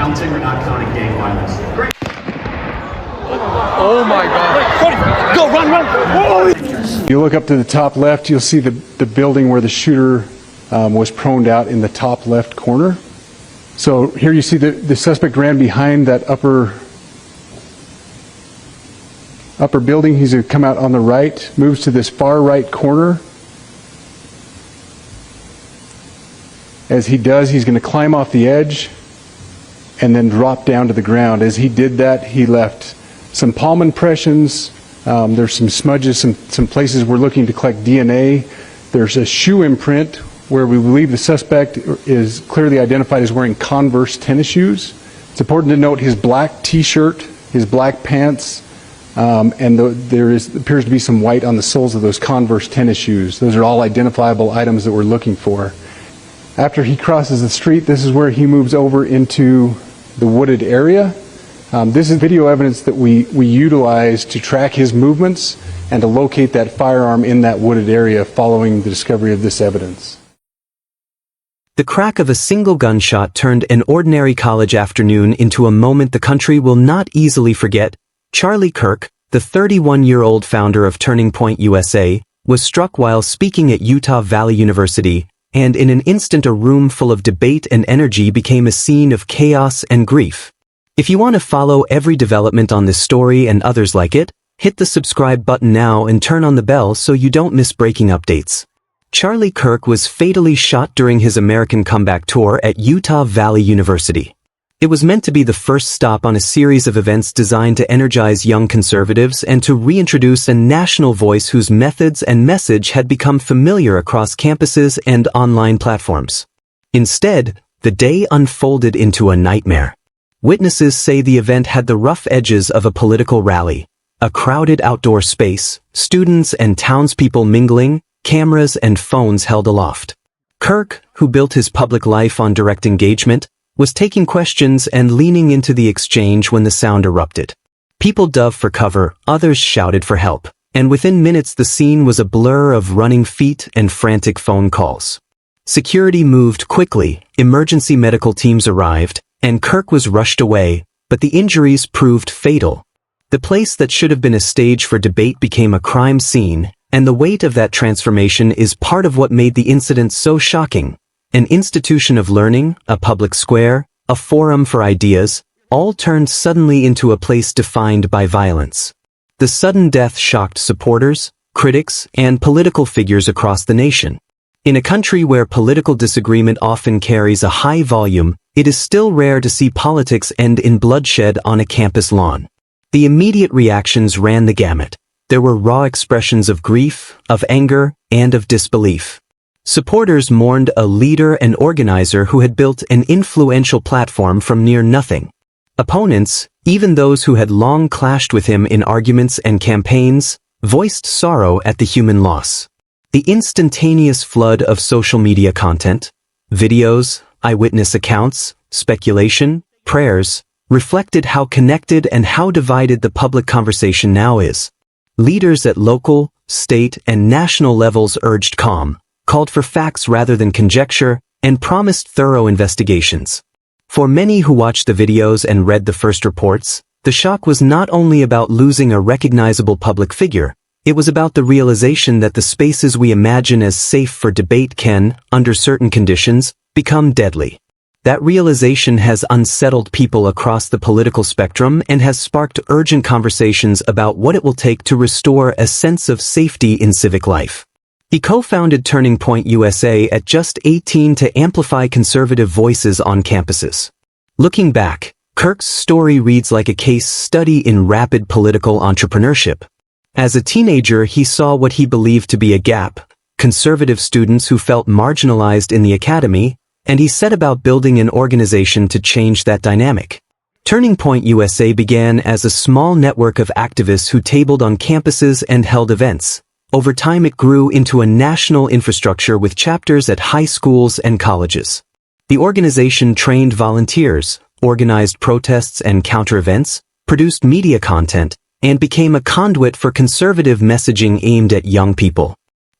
counting or not counting gang violence. Great. Oh my God. Go, run, run. Whoa. You look up to the top left, you'll see the building where the shooter was proned out in the top left corner. So here you see the suspect ran behind that upper building. He's going to come out on the right, moves to this far right corner. As he does, he's going to climb off the edge and then drop down to the ground. As he did that, he left some palm impressions. There's some smudges, some places we're looking to collect DNA. There's a shoe imprint where we believe the suspect is clearly identified as wearing Converse tennis shoes. It's important to note his black t-shirt, his black pants, and there appears to be some white on the soles of those Converse tennis shoes. Those are all identifiable items that we're looking for. After he crosses the street, this is where he moves over into the wooded area. This is video evidence that we utilize to track his movements and to locate that firearm in that wooded area following the discovery of this evidence. The crack of a single gunshot turned an ordinary college afternoon into a moment the country will not easily forget. Charlie Kirk, the 31-year-old founder of Turning Point USA, was struck while speaking at Utah Valley University, and in an instant a room full of debate and energy became a scene of chaos and grief. If you want to follow every development on this story and others like it, hit the subscribe button now and turn on the bell so you don't miss breaking updates. Charlie Kirk was fatally shot during his American comeback tour at Utah Valley University. It was meant to be the first stop on a series of events designed to energize young conservatives and to reintroduce a national voice whose methods and message had become familiar across campuses and online platforms. Instead, the day unfolded into a nightmare. Witnesses say the event had the rough edges of a political rally. A crowded outdoor space, students and townspeople mingling, cameras and phones held aloft. Kirk, who built his public life on direct engagement, was taking questions and leaning into the exchange when the sound erupted. People dove for cover, others shouted for help, and within minutes the scene was a blur of running feet and frantic phone calls. Security moved quickly, emergency medical teams arrived, and Kirk was rushed away, but the injuries proved fatal. The place that should have been a stage for debate became a crime scene, and the weight of that transformation is part of what made the incident so shocking. An institution of learning, a public square, a forum for ideas, all turned suddenly into a place defined by violence. The sudden death shocked supporters, critics, and political figures across the nation. In a country where political disagreement often carries a high volume, it is still rare to see politics end in bloodshed on a campus lawn. The immediate reactions ran the gamut. There were raw expressions of grief, of anger, and of disbelief. Supporters mourned a leader and organizer who had built an influential platform from near nothing. Opponents, even those who had long clashed with him in arguments and campaigns, voiced sorrow at the human loss. The instantaneous flood of social media content, videos, eyewitness accounts, speculation, prayers, reflected how connected and how divided the public conversation now is. Leaders at local, state, and national levels urged calm, called for facts rather than conjecture, and promised thorough investigations. For many who watched the videos and read the first reports, the shock was not only about losing a recognizable public figure, it was about the realization that the spaces we imagine as safe for debate can, under certain conditions, become deadly. That realization has unsettled people across the political spectrum and has sparked urgent conversations about what it will take to restore a sense of safety in civic life. He co-founded Turning Point USA at just 18 to amplify conservative voices on campuses. Looking back, Kirk's story reads like a case study in rapid political entrepreneurship. As a teenager, he saw what he believed to be a gap, conservative students who felt marginalized in the academy, and he set about building an organization to change that dynamic. Turning Point USA began as a small network of activists who tabled on campuses and held events. Over time it grew into a national infrastructure with chapters at high schools and colleges. The organization trained volunteers, organized protests and counter-events, produced media content, and became a conduit for conservative messaging aimed at young people.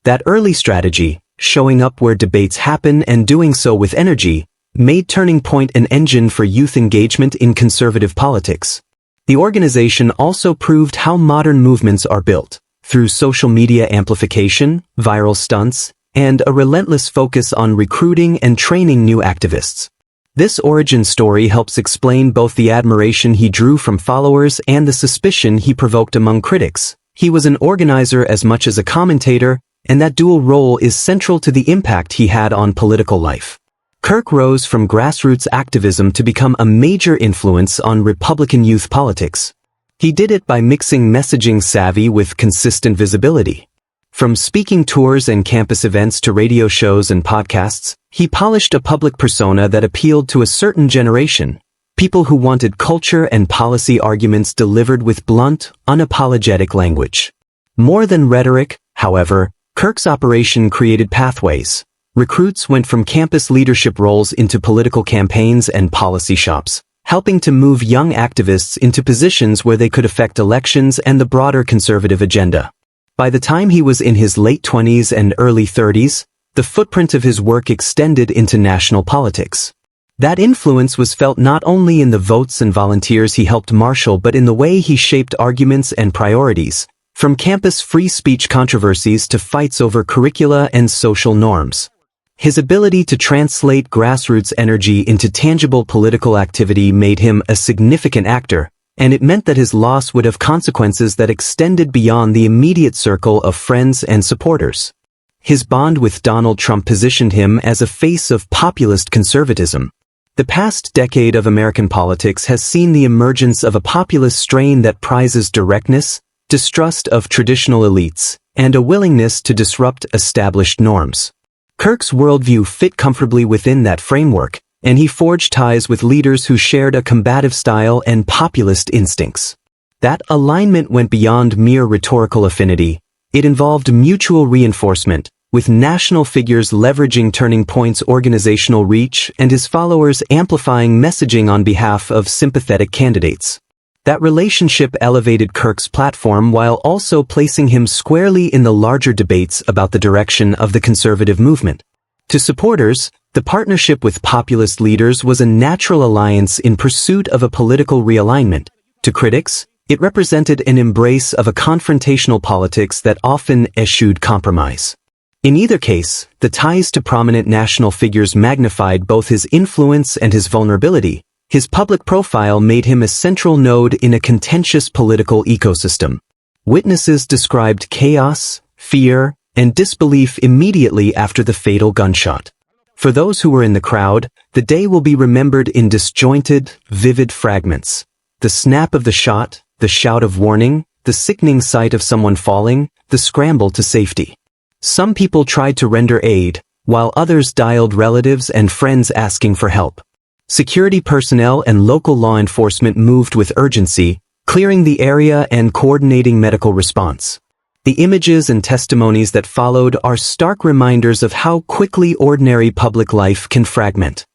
That early strategy, showing up where debates happen and doing so with energy, made Turning Point an engine for youth engagement in conservative politics. The organization also proved how modern movements are built, through social media amplification, viral stunts, and a relentless focus on recruiting and training new activists. This origin story helps explain both the admiration he drew from followers and the suspicion he provoked among critics. He was an organizer as much as a commentator, and that dual role is central to the impact he had on political life. Kirk rose from grassroots activism to become a major influence on Republican youth politics. He did it by mixing messaging savvy with consistent visibility. From speaking tours and campus events to radio shows and podcasts, he polished a public persona that appealed to a certain generation, people who wanted culture and policy arguments delivered with blunt, unapologetic language. More than rhetoric, however, Kirk's operation created pathways. Recruits went from campus leadership roles into political campaigns and policy shops, helping to move young activists into positions where they could affect elections and the broader conservative agenda. By the time he was in his late 20s and early 30s, the footprint of his work extended into national politics. That influence was felt not only in the votes and volunteers he helped marshal but in the way he shaped arguments and priorities, from campus free speech controversies to fights over curricula and social norms. His ability to translate grassroots energy into tangible political activity made him a significant actor, and it meant that his loss would have consequences that extended beyond the immediate circle of friends and supporters. His bond with Donald Trump positioned him as a face of populist conservatism. The past decade of American politics has seen the emergence of a populist strain that prizes directness, distrust of traditional elites, and a willingness to disrupt established norms. Kirk's worldview fit comfortably within that framework, and he forged ties with leaders who shared a combative style and populist instincts. That alignment went beyond mere rhetorical affinity. It involved mutual reinforcement, with national figures leveraging Turning Point's organizational reach and his followers amplifying messaging on behalf of sympathetic candidates. That relationship elevated Kirk's platform while also placing him squarely in the larger debates about the direction of the conservative movement. To supporters, the partnership with populist leaders was a natural alliance in pursuit of a political realignment. To critics, it represented an embrace of a confrontational politics that often eschewed compromise. In either case, the ties to prominent national figures magnified both his influence and his vulnerability. His public profile made him a central node in a contentious political ecosystem. Witnesses described chaos, fear, and disbelief immediately after the fatal gunshot. For those who were in the crowd, the day will be remembered in disjointed, vivid fragments. The snap of the shot, the shout of warning, the sickening sight of someone falling, the scramble to safety. Some people tried to render aid, while others dialed relatives and friends asking for help. Security personnel and local law enforcement moved with urgency, clearing the area and coordinating medical response. The images and testimonies that followed are stark reminders of how quickly ordinary public life can fragment.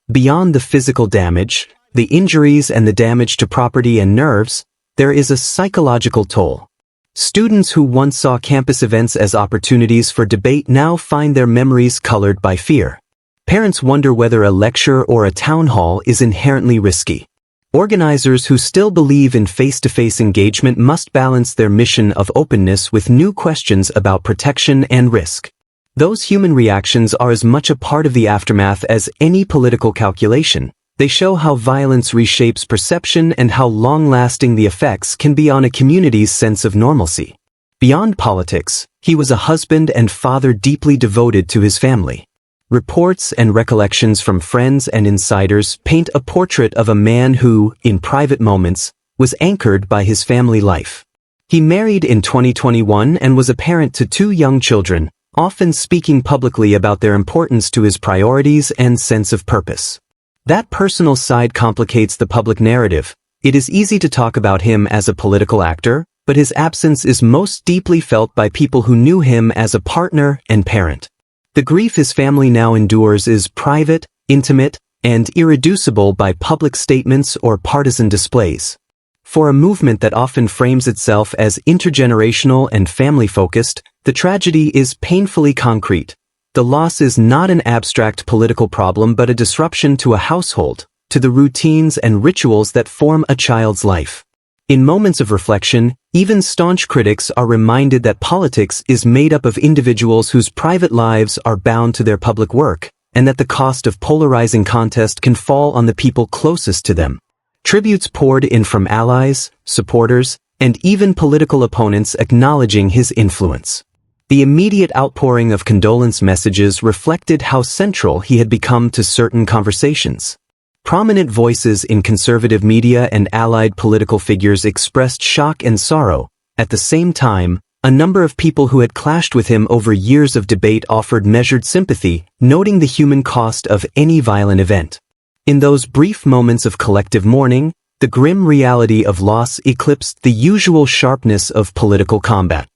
Beyond the physical damage, the injuries and the damage to property and nerves, there is a psychological toll. Students who once saw campus events as opportunities for debate now find their memories colored by fear. Parents wonder whether a lecture or a town hall is inherently risky. Organizers who still believe in face-to-face engagement must balance their mission of openness with new questions about protection and risk. Those human reactions are as much a part of the aftermath as any political calculation. They show how violence reshapes perception and how long-lasting the effects can be on a community's sense of normalcy. Beyond politics, he was a husband and father deeply devoted to his family. Reports and recollections from friends and insiders paint a portrait of a man who, in private moments, was anchored by his family life. He married in 2021 and was a parent to 2 young children, often speaking publicly about their importance to his priorities and sense of purpose. That personal side complicates the public narrative. It is easy to talk about him as a political actor, but his absence is most deeply felt by people who knew him as a partner and parent. The grief his family now endures is private, intimate, and irreducible by public statements or partisan displays. For a movement that often frames itself as intergenerational and family-focused, the tragedy is painfully concrete. the loss is not an abstract political problem but a disruption to a household, to the routines and rituals that form a child's life. In moments of reflection, even staunch critics are reminded that politics is made up of individuals whose private lives are bound to their public work, and that the cost of polarizing contest can fall on the people closest to them. Tributes poured in from allies, supporters, and even political opponents acknowledging his influence. The immediate outpouring of condolence messages reflected how central he had become to certain conversations. Prominent voices in conservative media and allied political figures expressed shock and sorrow. At the same time, a number of people who had clashed with him over years of debate offered measured sympathy, noting the human cost of any violent event. In those brief moments of collective mourning, the grim reality of loss eclipsed the usual sharpness of political combat.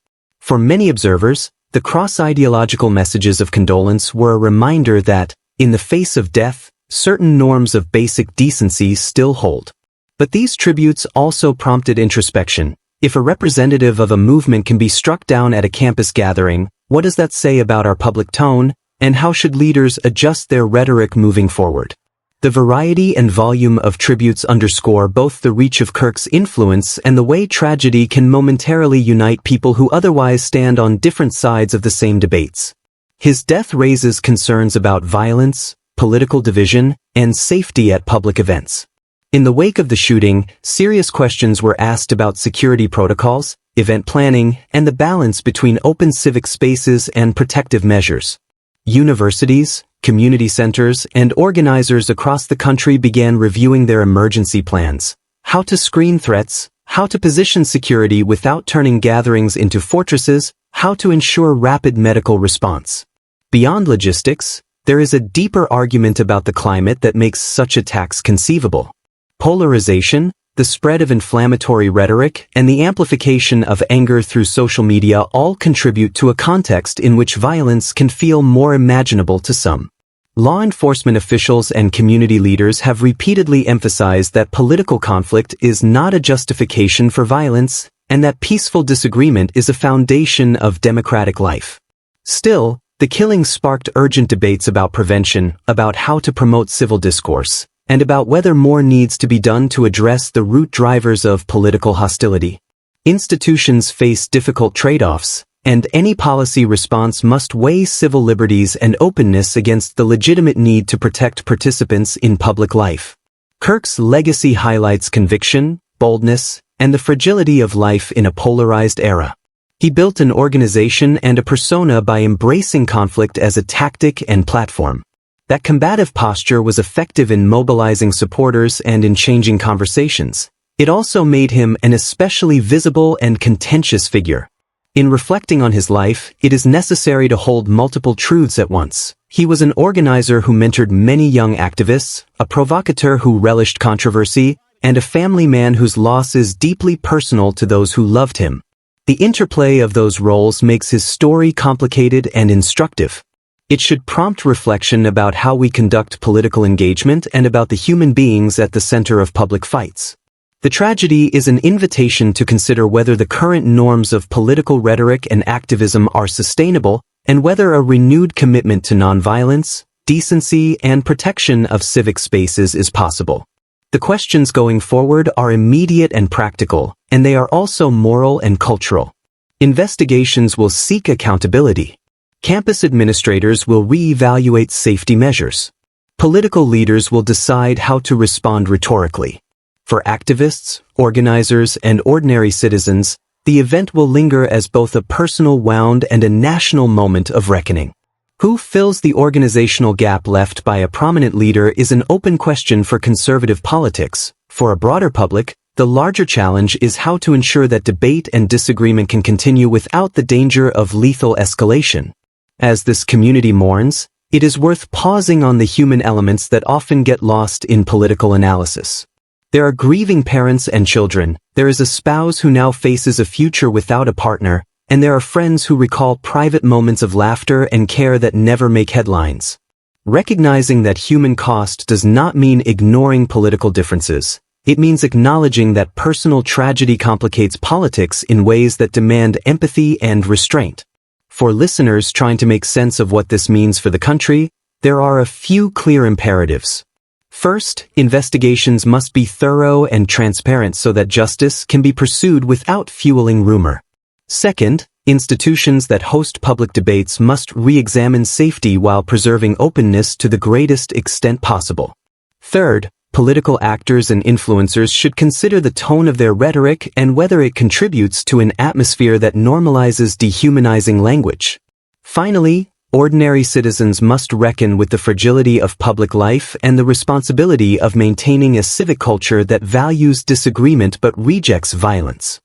For many observers, the cross-ideological messages of condolence were a reminder that, in the face of death, certain norms of basic decency still hold. But these tributes also prompted introspection. If a representative of a movement can be struck down at a campus gathering, what does that say about our public tone, and how should leaders adjust their rhetoric moving forward? The variety and volume of tributes underscore both the reach of Kirk's influence and the way tragedy can momentarily unite people who otherwise stand on different sides of the same debates. His death raises concerns about violence, political division, and safety at public events. In the wake of the shooting, serious questions were asked about security protocols, event planning, and the balance between open civic spaces and protective measures. Universities, community centers, and organizers across the country began reviewing their emergency plans, how to screen threats, how to position security without turning gatherings into fortresses, how to ensure rapid medical response. Beyond logistics, there is a deeper argument about the climate that makes such attacks conceivable. Polarization, the spread of inflammatory rhetoric, and the amplification of anger through social media all contribute to a context in which violence can feel more imaginable to some. Law enforcement officials and community leaders have repeatedly emphasized that political conflict is not a justification for violence, and that peaceful disagreement is a foundation of democratic life. Still, the killing sparked urgent debates about prevention, about how to promote civil discourse, and about whether more needs to be done to address the root drivers of political hostility. Institutions face difficult trade-offs, and any policy response must weigh civil liberties and openness against the legitimate need to protect participants in public life. Kirk's legacy highlights conviction, boldness, and the fragility of life in a polarized era. He built an organization and a persona by embracing conflict as a tactic and platform. That combative posture was effective in mobilizing supporters and in changing conversations. It also made him an especially visible and contentious figure. In reflecting on his life, it is necessary to hold multiple truths at once. He was an organizer who mentored many young activists, a provocateur who relished controversy, and a family man whose loss is deeply personal to those who loved him. The interplay of those roles makes his story complicated and instructive. It should prompt reflection about how we conduct political engagement and about the human beings at the center of public fights. The tragedy is an invitation to consider whether the current norms of political rhetoric and activism are sustainable, and whether a renewed commitment to nonviolence, decency, and protection of civic spaces is possible. The questions going forward are immediate and practical, and they are also moral and cultural. Investigations will seek accountability. Campus administrators will re-evaluate safety measures. Political leaders will decide how to respond rhetorically. For activists, organizers, and ordinary citizens, the event will linger as both a personal wound and a national moment of reckoning. Who fills the organizational gap left by a prominent leader is an open question for conservative politics. For a broader public, the larger challenge is how to ensure that debate and disagreement can continue without the danger of lethal escalation. As this community mourns, it is worth pausing on the human elements that often get lost in political analysis. There are grieving parents and children, there is a spouse who now faces a future without a partner, and there are friends who recall private moments of laughter and care that never make headlines. Recognizing that human cost does not mean ignoring political differences. It means acknowledging that personal tragedy complicates politics in ways that demand empathy and restraint. For listeners trying to make sense of what this means for the country, there are a few clear imperatives. First, investigations must be thorough and transparent so that justice can be pursued without fueling rumor. Second, institutions that host public debates must re-examine safety while preserving openness to the greatest extent possible. Third, political actors and influencers should consider the tone of their rhetoric and whether it contributes to an atmosphere that normalizes dehumanizing language. Finally, ordinary citizens must reckon with the fragility of public life and the responsibility of maintaining a civic culture that values disagreement but rejects violence.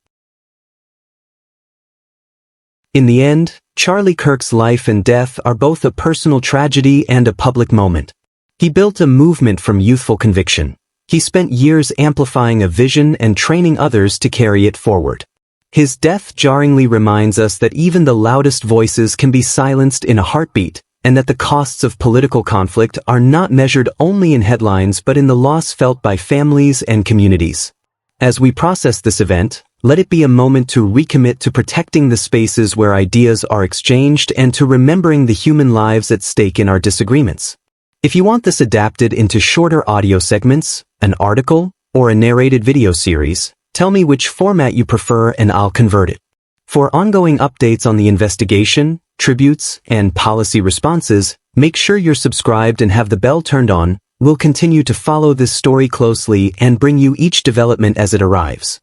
In the end, Charlie Kirk's life and death are both a personal tragedy and a public moment. He built a movement from youthful conviction. He spent years amplifying a vision and training others to carry it forward. His death jarringly reminds us that even the loudest voices can be silenced in a heartbeat, and that the costs of political conflict are not measured only in headlines but in the loss felt by families and communities. As we process this event, let it be a moment to recommit to protecting the spaces where ideas are exchanged and to remembering the human lives at stake in our disagreements. If you want this adapted into shorter audio segments, an article, or a narrated video series, tell me which format you prefer and I'll convert it. For ongoing updates on the investigation, tributes, and policy responses, make sure you're subscribed and have the bell turned on. We'll continue to follow this story closely and bring you each development as it arrives.